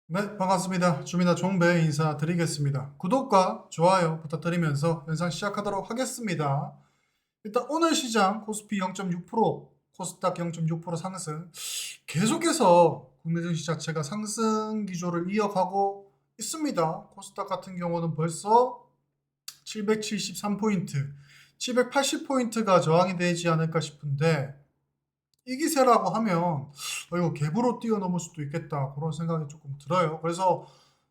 네, 반갑습니다. 주민아 종배 인사드리겠습니다. 구독과 좋아요 부탁드리면서 영상 시작하도록 하겠습니다. 일단 오늘 시장 코스피 0.6%, 코스닥 0.6% 상승. 계속해서 국내 증시 자체가 상승 기조를 이어가고 있습니다. 코스닥 같은 경우는 벌써 773포인트, 780포인트가 저항이 되지 않을까 싶은데 이 기세라고 하면 이거 갭으로 뛰어넘을 수도 있겠다 그런 생각이 조금 들어요. 그래서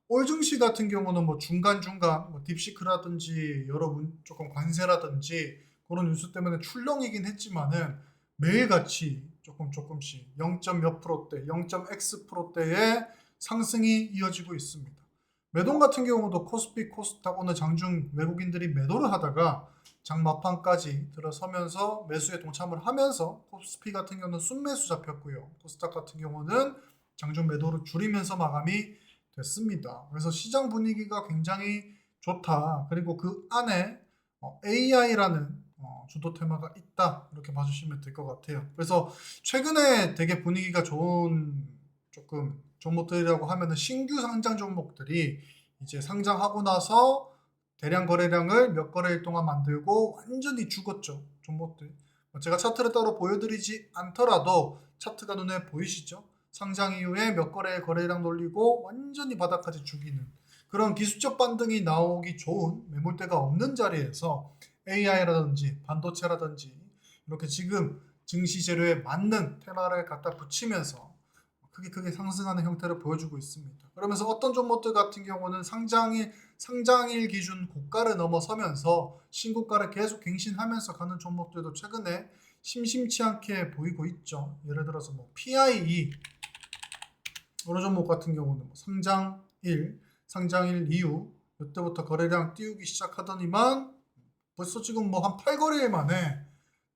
올 증시 같은 경우는 뭐 중간중간 뭐 딥시크라든지 조금 관세라든지 그런 뉴스 때문에 출렁이긴 했지만은 매일같이 조금씩 0. 몇 프로대, 0. X 프로대의 상승이 이어지고 있습니다. 매동 같은 경우도 코스피, 코스닥 오늘 장중 외국인들이 매도를 하다가 장 막판까지 들어서면서 매수에 동참을 하면서 코스피 같은 경우는 순매수 잡혔고요. 코스닥 같은 경우는 장중 매도를 줄이면서 마감이 됐습니다. 그래서 시장 분위기가 굉장히 좋다. 그리고 그 안에 AI라는 주도 테마가 있다. 이렇게 봐주시면 될 것 같아요. 그래서 최근에 되게 분위기가 좋은 조금 종목들이라고 하면은 신규 상장 종목들이 이제 상장하고 나서 대량 거래량을 몇 거래일 동안 만들고 완전히 죽었죠. 종목들. 제가 차트를 따로 보여드리지 않더라도 차트가 눈에 보이시죠? 상장 이후에 몇 거래일 거래량 돌리고 완전히 바닥까지 죽이는 그런 기술적 반등이 나오기 좋은 매물대가 없는 자리에서 AI라든지 반도체라든지 이렇게 지금 증시 재료에 맞는 테마를 갖다 붙이면서 크게 상승하는 형태를 보여주고 있습니다. 그러면서 어떤 종목들 같은 경우는 상장일 기준 고가를 넘어서면서 신고가를 계속 갱신하면서 가는 종목들도 최근에 심심치 않게 보이고 있죠. 예를 들어서 뭐 PIE 이런 종목 같은 경우는 뭐 상장일 이후 이때부터 거래량 띄우기 시작하더니만 벌써 지금 뭐 한 8거래일 만에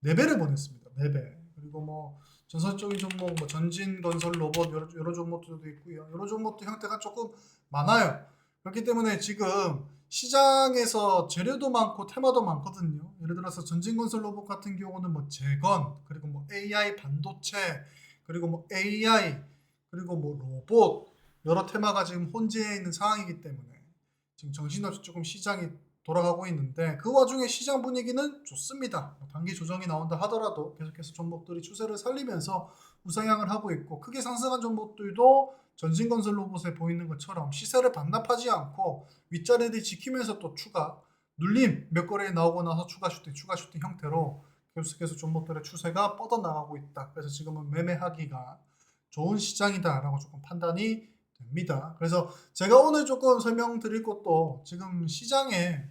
4배를 보냈습니다. 4배. 그리고 뭐 전설적인 종목, 뭐 전진건설 로봇 여러 종목들도 있고요. 여러 종목도 형태가 조금 많아요. 그렇기 때문에 지금 시장에서 재료도 많고 테마도 많거든요. 예를 들어서 전진건설 로봇 같은 경우는 뭐 재건, 그리고 뭐 AI 반도체, 그리고 뭐 AI, 그리고 뭐 로봇 여러 테마가 지금 혼재해 있는 상황이기 때문에 지금 정신없이 조금 시장이 돌아가고 있는데 그 와중에 시장 분위기는 좋습니다. 단기 조정이 나온다 하더라도 계속해서 종목들이 추세를 살리면서 우상향을 하고 있고 크게 상승한 종목들도 전신건설 로봇에 보이는 것처럼 시세를 반납하지 않고 윗자리를 지키면서 또 추가 눌림 몇 거래에 나오고 나서 추가 슈팅 형태로 계속해서 종목들의 추세가 뻗어나가고 있다. 그래서 지금은 매매하기가 좋은 시장이다라고 조금 판단이 됩니다. 그래서 제가 오늘 조금 설명드릴 것도 지금 시장에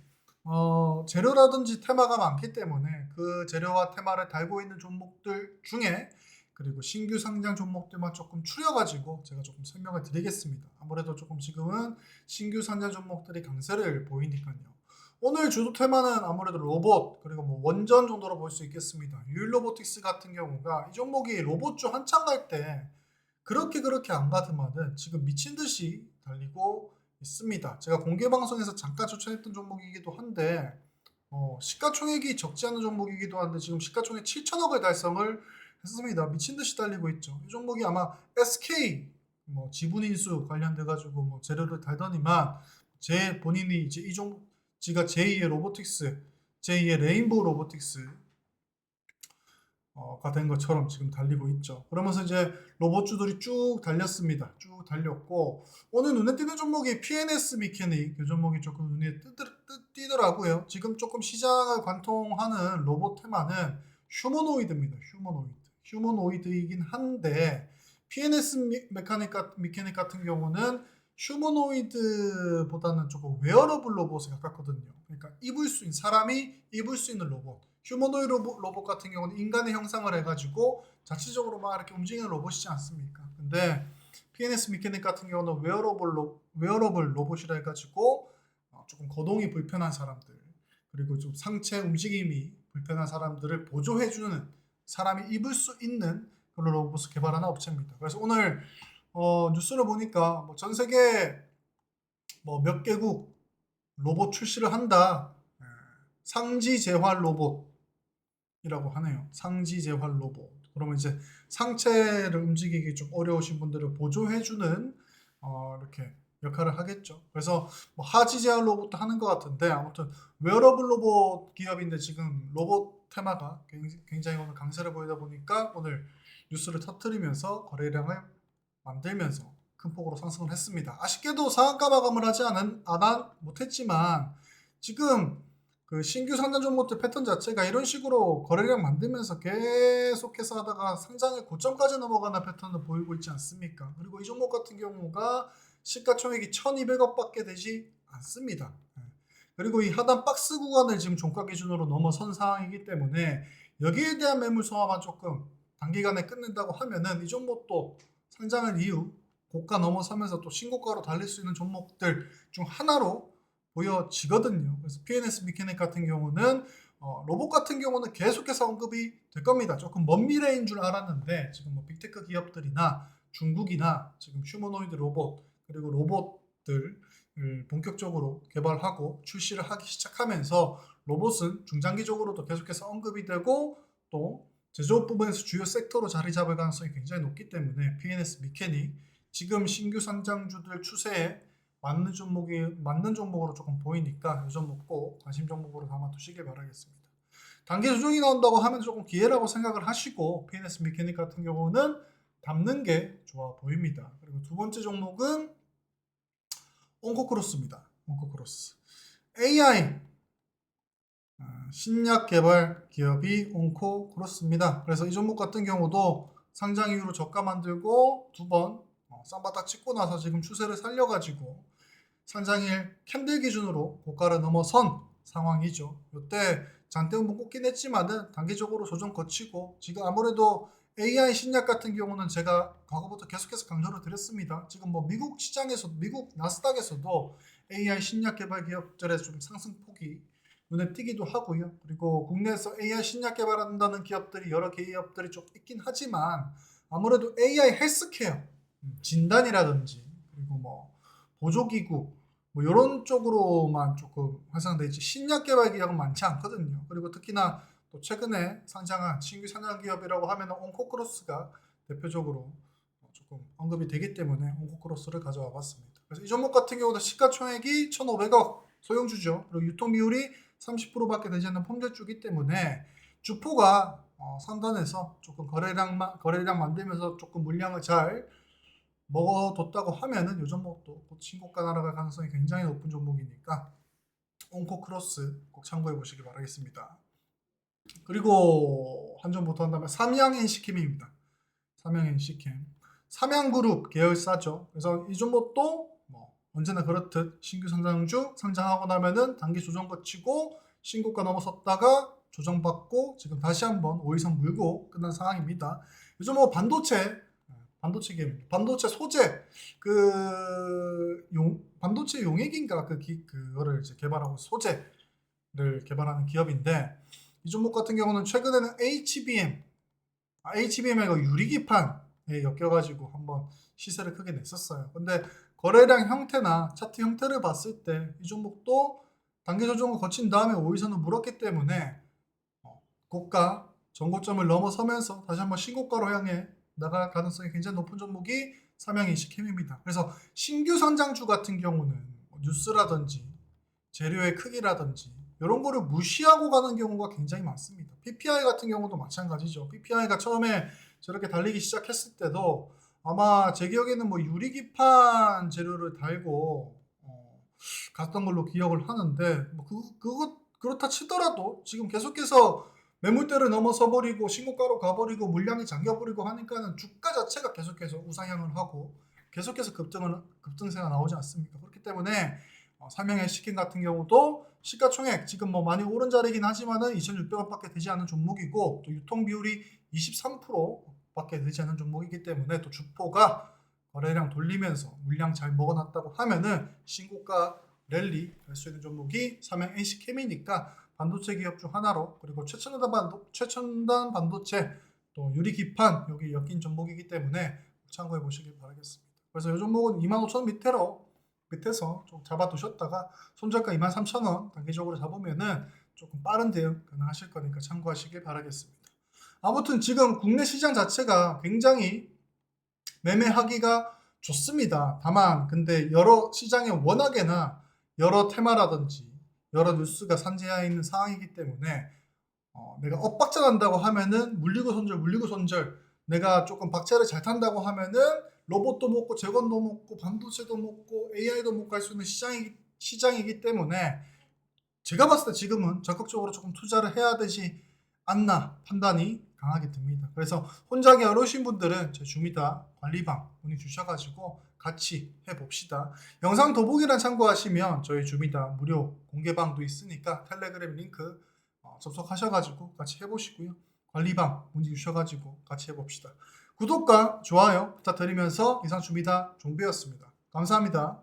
재료라든지 테마가 많기 때문에 그 재료와 테마를 달고 있는 종목들 중에 그리고 신규 상장 종목들만 조금 추려가지고 제가 조금 설명을 드리겠습니다. 아무래도 조금 지금은 신규 상장 종목들이 강세를 보이니까요. 오늘 주도 테마는 아무래도 로봇 그리고 뭐 원전 정도로 볼 수 있겠습니다. 유일로보틱스 같은 경우가 이 종목이 로봇주 한창 갈 때 그렇게 안 가더만은 지금 미친 듯이 달리고 있습니다. 제가 공개 방송에서 잠깐 추천했던 종목이기도 한데 시가총액이 적지 않은 종목이기도 한데 지금 시가총액 7천억을 달성을 했습니다. 미친 듯이 달리고 있죠. 이 종목이 아마 SK 뭐 지분 인수 관련돼 가지고 뭐 재료를 달더니만 제 본인이 이제 이 종목 지가 제2의 로보틱스, 제2의 레인보우 로보틱스 가 된 것처럼 지금 달리고 있죠. 그러면서 이제 로봇주들이 쭉 달렸습니다. 쭉 달렸고 오늘 눈에 띄는 종목이 PNS 미케닉 이 종목이 조금 눈에 띄더라고요. 지금 조금 시장을 관통하는 로봇 테마는 휴머노이드입니다. 휴머노이드이긴 한데 PNS 미케닉 같은 경우는 휴머노이드보다는 조금 웨어러블 로봇에 가깝거든요. 그러니까 사람이 입을 수 있는 로봇. 휴머노이드 로봇 같은 경우는 인간의 형상을 해가지고 자체적으로 막 이렇게 움직이는 로봇이지 않습니까? 근데 PNS 미케닉 같은 경우는 웨어러블 로봇이라 해가지고 조금 거동이 불편한 사람들 그리고 좀 상체 움직임이 불편한 사람들을 보조해주는 사람이 입을 수 있는 그런 로봇을 개발하는 업체입니다. 그래서 오늘 뉴스를 보니까 뭐 전 세계 뭐 몇 개국 로봇 출시를 한다. 상지 재활 로봇이라고 하네요. 상지 재활 로봇. 그러면 이제 상체를 움직이기 좀 어려우신 분들을 보조해주는 이렇게 역할을 하겠죠. 그래서 뭐 하지 제한 로봇도 하는 것 같은데 아무튼 웨어러블 로봇 기업인데 지금 로봇 테마가 굉장히 오늘 강세를 보이다 보니까 오늘 뉴스를 터뜨리면서 거래량을 만들면서 큰 폭으로 상승을 했습니다. 아쉽게도 상한가 마감을 하지 못했지만 지금 그 신규 상장 종목들 패턴 자체가 이런 식으로 거래량 만들면서 계속해서 하다가 상장의 고점까지 넘어가는 패턴을 보이고 있지 않습니까? 그리고 이 종목 같은 경우가 시가총액이 1200억밖에 되지 않습니다. 그리고 이 하단 박스 구간을 지금 종가 기준으로 넘어선 상황이기 때문에 여기에 대한 매물 소화만 조금 단기간에 끝낸다고 하면은 이 종목도 상장을 이후 고가 넘어서면서 또 신고가로 달릴 수 있는 종목들 중 하나로 보여지거든요. 그래서 PNS 미케닉 같은 경우는 로봇 같은 경우는 계속해서 언급이 될 겁니다. 조금 먼 미래인 줄 알았는데 지금 뭐 빅테크 기업들이나 중국이나 지금 휴머노이드 로봇 그리고 로봇들을 본격적으로 개발하고 출시를 하기 시작하면서 로봇은 중장기적으로도 계속해서 언급이 되고 또 제조업 부분에서 주요 섹터로 자리 잡을 가능성이 굉장히 높기 때문에 PNS 미케닉 지금 신규 상장주들 추세에 맞는 종목으로 조금 보이니까 이 종목 꼭 관심 종목으로 담아두시길 바라겠습니다. 단기 조정이 나온다고 하면 조금 기회라고 생각을 하시고 PNS 미케닉 같은 경우는 담는 게 좋아 보입니다. 그리고 두 번째 종목은 온코크로스입니다. 온코크로스 AI 신약 개발 기업이 온코크로스입니다. 그래서 이 종목 같은 경우도 상장 이후로 저가 만들고 두 번 쌈바닥 찍고 나서 지금 추세를 살려가지고 상장일 캔들 기준으로 고가를 넘어선 상황이죠. 이때 잔대 한번 꽂긴 했지만은 단기적으로 조정 거치고 지금 아무래도 AI 신약 같은 경우는 제가 과거부터 계속해서 강조를 드렸습니다. 지금 뭐 미국 시장에서 미국 나스닥에서도 AI 신약 개발 기업들의 좀 상승폭이 눈에 띄기도 하고요. 그리고 국내에서 AI 신약 개발한다는 기업들이 여러 기업들이 좀 있긴 하지만 아무래도 AI 헬스케어 진단이라든지 그리고 뭐 보조기구 뭐 이런 쪽으로만 조금 활성화돼 있지 신약 개발 기업은 많지 않거든요. 그리고 특히나 또 최근에 상장한 신규 상장 기업이라고 하면 온코크로스가 대표적으로 조금 언급이 되기 때문에 온코크로스를 가져와 봤습니다. 그래서 이 종목 같은 경우는 시가총액이 1,500억 소형주죠. 그리고 유통 비율이 30%밖에 되지 않는 폼대주기 때문에 주포가 상단에서 조금 거래량 만들면서 조금 물량을 잘 먹어뒀다고 하면은 이 종목도 곧 신고가 날아갈 가능성이 굉장히 높은 종목이니까 온코크로스 꼭 참고해 보시기 바라겠습니다. 그리고 한 종목 더 한다면 삼양NC캠입니다. 삼양NC캠 삼양그룹 계열사죠. 그래서 이 종목도 뭐 언제나 그렇듯 신규 상장주 상장하고 나면은 단기 조정 거치고 신고가 넘어섰다가 조정받고 지금 다시 한번 5이상 물고 끝난 상황입니다. 요즘 뭐 반도체 계열, 반도체 소재 반도체 용액인가 그거를 이제 개발하고 소재를 개발하는 기업인데 이 종목 같은 경우는 최근에는 HBM이 아니고 유리기판에 엮여가지고 한번 시세를 크게 냈었어요. 근데 거래량 형태나 차트 형태를 봤을 때 이 종목도 단기 조정을 거친 다음에 5이선을 물었기 때문에 고가 전고점을 넘어서면서 다시 한번 신고가로 향해 나갈 가능성이 굉장히 높은 종목이 삼양NC캠입니다. 그래서 신규 상장주 같은 경우는 뉴스라든지 재료의 크기라든지 이런 거를 무시하고 가는 경우가 굉장히 많습니다. PPI 같은 경우도 마찬가지죠. PPI가 처음에 저렇게 달리기 시작했을 때도 아마 제 기억에는 뭐 유리기판 재료를 달고 갔던 걸로 기억을 하는데 뭐 그렇다 치더라도 지금 계속해서 매물대를 넘어서 버리고 신고가로 가버리고 물량이 잠겨버리고 하니까는 주가 자체가 계속해서 우상향을 하고 계속해서 급등세가 나오지 않습니까? 그렇기 때문에 삼양NC캠 같은 경우도 시가총액 지금 뭐 많이 오른 자리긴 하지만은 2,600원밖에 되지 않는 종목이고 또 유통 비율이 23%밖에 되지 않는 종목이기 때문에 또 주포가 거래량 돌리면서 물량 잘 먹어놨다고 하면은 신고가 랠리 갈 수 있는 종목이 삼양NC캠이니까 반도체 기업 중 하나로 그리고 최첨단 반도체 또 유리기판 여기 엮인 종목이기 때문에 참고해 보시길 바라겠습니다. 그래서 이 종목은 25,000원 밑에서 좀 잡아두셨다가 손절가 23,000원 단기적으로 잡으면은 조금 빠른 대응 가능하실 거니까 참고하시길 바라겠습니다. 아무튼 지금 국내 시장 자체가 굉장히 매매하기가 좋습니다. 다만 근데 여러 시장에 워낙에나 여러 테마라든지 여러 뉴스가 산재해 있는 상황이기 때문에 내가 엇박자 난다고 하면은 물리고 손절 내가 조금 박자를 잘 탄다고 하면은 로봇도 먹고 재건도 먹고 반도체도 먹고 AI도 먹고 할 수 있는 시장이기 때문에 제가 봤을 때 지금은 적극적으로 조금 투자를 해야 되지 않나 판단이 강하게 듭니다. 그래서 혼자기 어려우신 분들은 제 주미다 관리방 문의 주셔가지고 같이 해봅시다. 영상 더보기란 참고하시면 저희 주미다 무료 공개방도 있으니까 텔레그램 링크 접속하셔가지고 같이 해보시고요. 관리방 문의 주셔가지고 같이 해봅시다. 구독과 좋아요 부탁드리면서 이상 주미다 종배였습니다. 감사합니다.